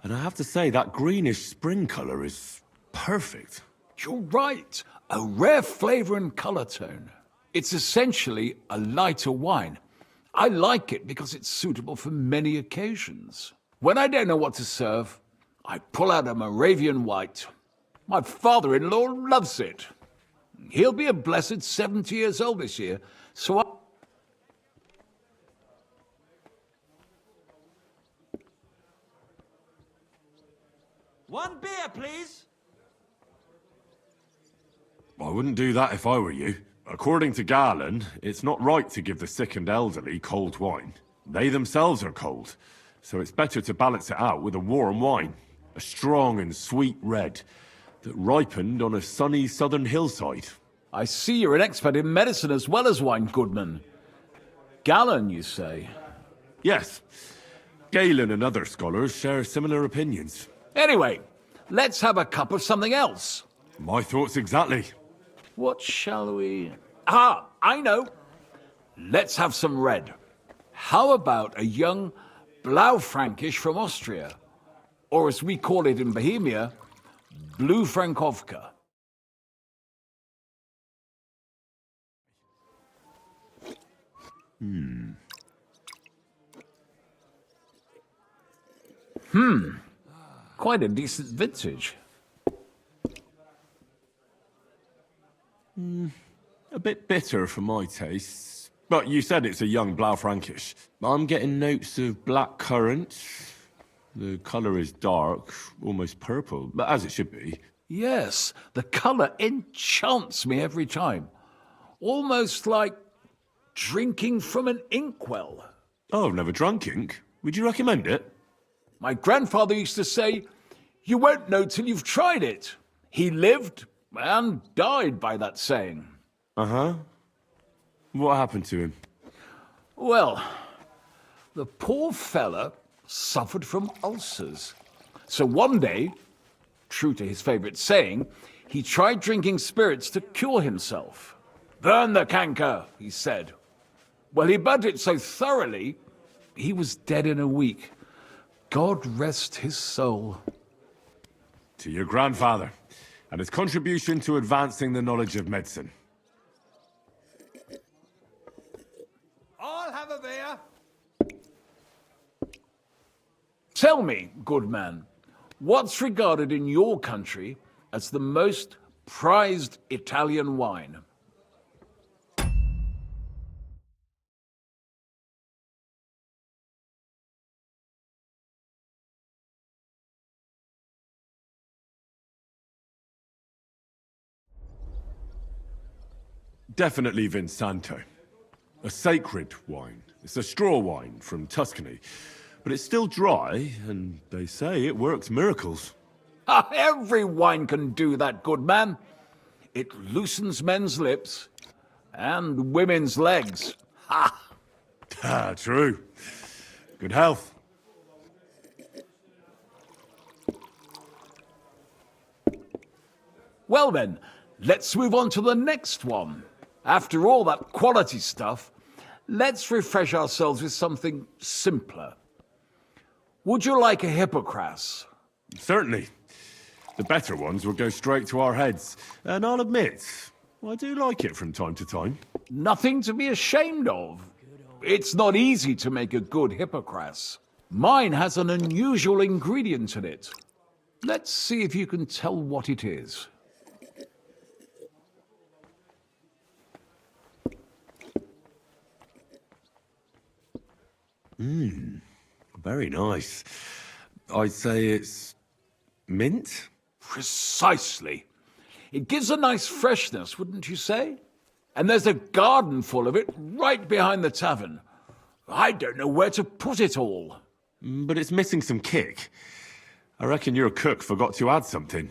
And I have to say, that greenish spring color is perfect. You're right. A rare flavor and color tone. It's essentially a lighter wine. I like it because it's suitable for many occasions. When I don't know what to serve, I pull out a Moravian white. My father-in-law loves it. He'll be a blessed 70 years old this year, so I... One beer, please. I wouldn't do that if I were you. According to Galen, it's not right to give the sick and elderly cold wine. They themselves are cold, so it's better to balance it out with a warm wine. A strong and sweet red that ripened on a sunny southern hillside. I see you're an expert in medicine as well as wine, Goodman. Galen, you say? Yes, Galen and other scholars share similar opinions. Anyway, let's have a cup of something else. My thoughts exactly. What shall we... Ah, I know. Let's have some red. How about a young Blaufränkisch from Austria? Or as we call it in Bohemia, Blue Frankovka. Quite a decent vintage. A bit bitter for my tastes. But you said it's a young Blaufränkisch. I'm getting notes of black currant. The colour is dark, almost purple, but as it should be. Yes, the colour enchants me every time. Almost like drinking from an inkwell. Oh, I've never drunk ink. Would you recommend it? My grandfather used to say, "You won't know till you've tried it." He lived and died by that saying. Uh-huh. What happened to him? Well, the poor fella suffered from ulcers. So one day, true to his favourite saying, he tried drinking spirits to cure himself. "Burn the canker," he said. Well, he burnt it so thoroughly, he was dead in a week. God rest his soul. To your grandfather, and his contribution to advancing the knowledge of medicine. I'll have a beer. Tell me, good man, what's regarded in your country as the most prized Italian wine? Definitely Vinsanto. A sacred wine. It's a straw wine from Tuscany. But it's still dry, and they say it works miracles. Ah, every wine can do that, good man. It loosens men's lips and women's legs. Ha! Ah, true. Good health. Well then, let's move on to the next one. After all that quality stuff, let's refresh ourselves with something simpler. Would you like a Hippocras? Certainly. The better ones will go straight to our heads. And I'll admit, I do like it from time to time. Nothing to be ashamed of. It's not easy to make a good Hippocras. Mine has an unusual ingredient in it. Let's see if you can tell what it is. Very nice. I'd say it's mint? Precisely. It gives a nice freshness, wouldn't you say? And there's a garden full of it right behind the tavern. I don't know where to put it all. But it's missing some kick. I reckon your cook forgot to add something.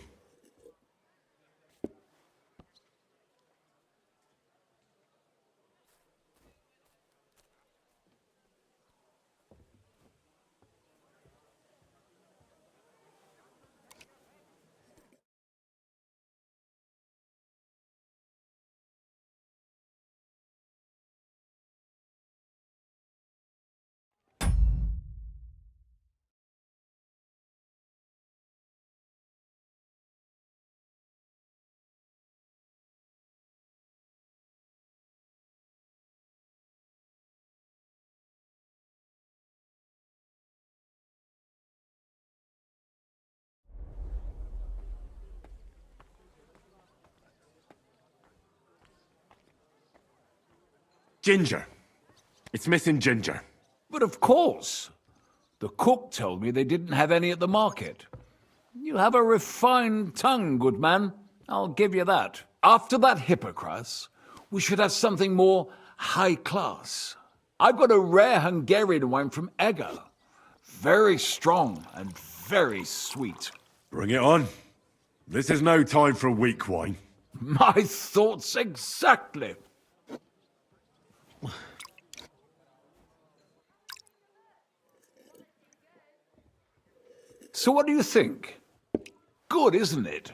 Ginger. It's missing ginger. But of course. The cook told me they didn't have any at the market. You have a refined tongue, good man. I'll give you that. After that hippocras, we should have something more high class. I've got a rare Hungarian wine from Eger. Very strong and very sweet. Bring it on. This is no time for weak wine. My thoughts exactly. So what do you think? Good, isn't it?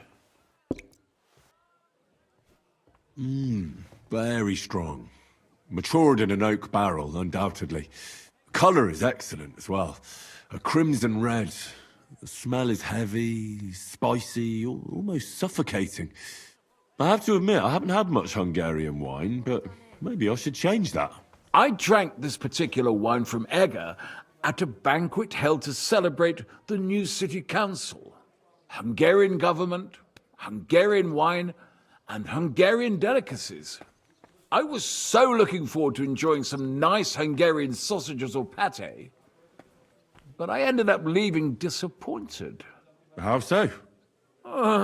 Very strong. Matured in an oak barrel, undoubtedly. Colour is excellent as well. A crimson red. The smell is heavy, spicy, almost suffocating. I have to admit, I haven't had much Hungarian wine, but maybe I should change that. I drank this particular wine from Eger at a banquet held to celebrate the new city council. Hungarian government, Hungarian wine, and Hungarian delicacies. I was so looking forward to enjoying some nice Hungarian sausages or pate, but I ended up leaving disappointed. How so?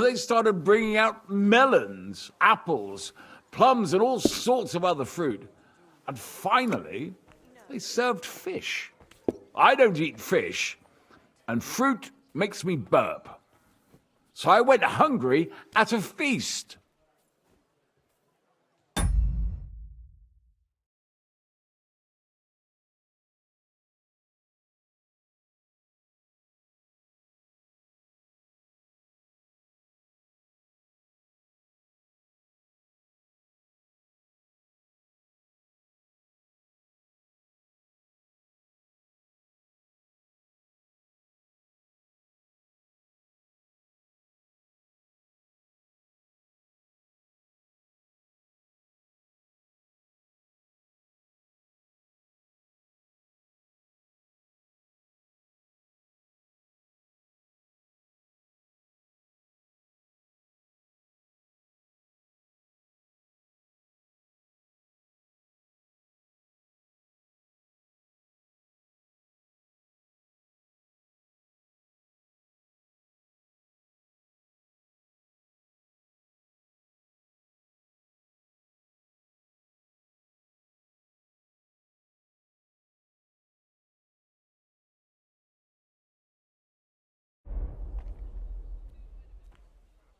They started bringing out melons, apples, plums, and all sorts of other fruit. And finally, they served fish. I don't eat fish, and fruit makes me burp. So I went hungry at a feast.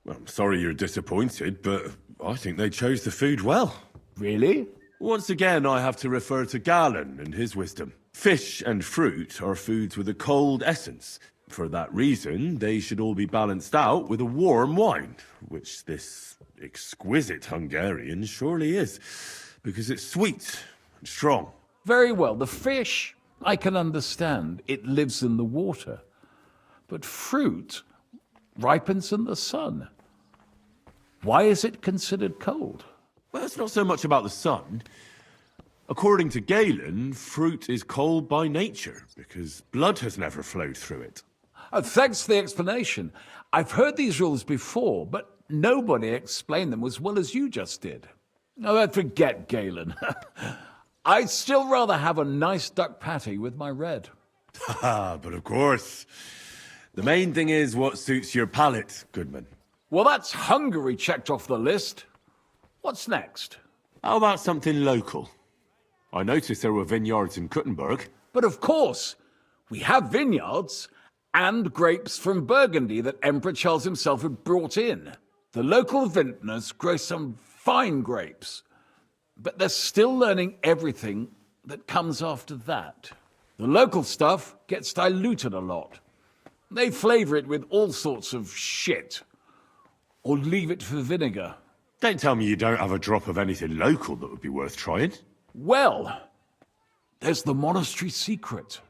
I'm sorry you're disappointed, but I think they chose the food well. Really? Once again, I have to refer to Galen and his wisdom. Fish and fruit are foods with a cold essence. For that reason, they should all be balanced out with a warm wine, which this exquisite Hungarian surely is, because it's sweet and strong. Very well. The fish, I can understand. It lives in the water. But fruit ripens in the sun. Why is it considered cold? Well, it's not so much about the sun. According to Galen, fruit is cold by nature, because blood has never flowed through it. Thanks for the explanation. I've heard these rules before, but nobody explained them as well as you just did. Oh, forget Galen. I'd still rather have a nice duck patty with my red. But of course. The main thing is what suits your palate, Goodman. Well, that's Hungary checked off the list. What's next? How about something local? I noticed there were vineyards in Kuttenberg. But of course, we have vineyards and grapes from Burgundy that Emperor Charles himself had brought in. The local vintners grow some fine grapes, but they're still learning everything that comes after that. The local stuff gets diluted a lot. They flavor it with all sorts of shit, or leave it for vinegar. Don't tell me you don't have a drop of anything local that would be worth trying. Well, there's the monastery secret.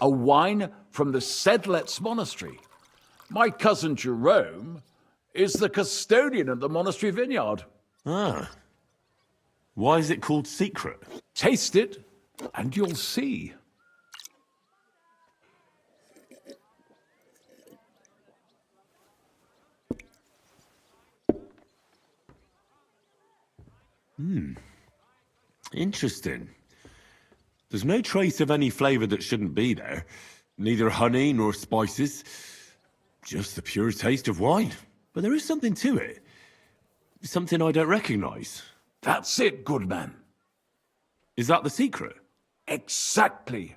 A wine from the Sedlets Monastery. My cousin Jerome is the custodian of the monastery vineyard. Ah. Why is it called secret? Taste it, and you'll see. Interesting. There's no trace of any flavour that shouldn't be there. Neither honey nor spices. Just the pure taste of wine. But there is something to it. Something I don't recognise. That's it, good man. Is that the secret? Exactly.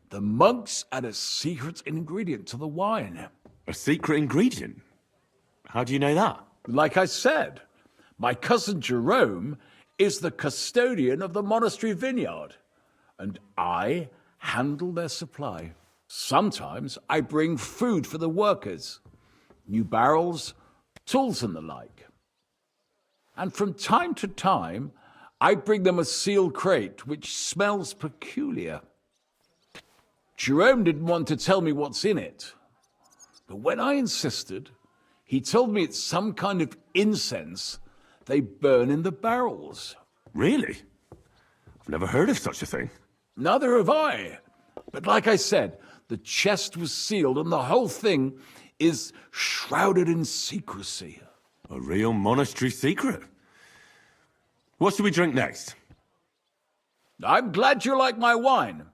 The monks add a secret ingredient to the wine. A secret ingredient? How do you know that? Like I said, my cousin Jerome is the custodian of the monastery vineyard, and I handle their supply. Sometimes I bring food for the workers, new barrels, tools and the like. And from time to time, I bring them a sealed crate which smells peculiar. Jerome didn't want to tell me what's in it, but when I insisted, he told me it's some kind of incense they burn in the barrels. Really? I've never heard of such a thing. Neither have I. But like I said, the chest was sealed and the whole thing is shrouded in secrecy. A real monastery secret. What should we drink next? I'm glad you like my wine.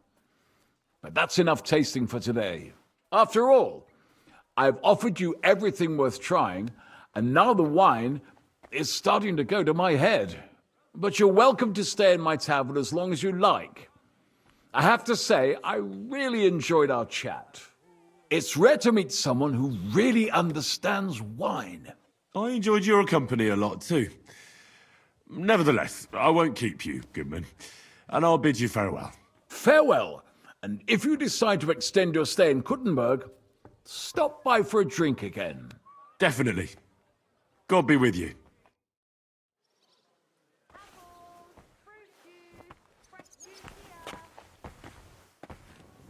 But that's enough tasting for today. After all, I've offered you everything worth trying, and now the wine is starting to go to my head. But you're welcome to stay in my tavern as long as you like. I have to say, I really enjoyed our chat. It's rare to meet someone who really understands wine. I enjoyed your company a lot too. Nevertheless, I won't keep you, Goodman, and I'll bid you farewell. Farewell, and if you decide to extend your stay in Kuttenberg, stop by for a drink again. Definitely. God be with you.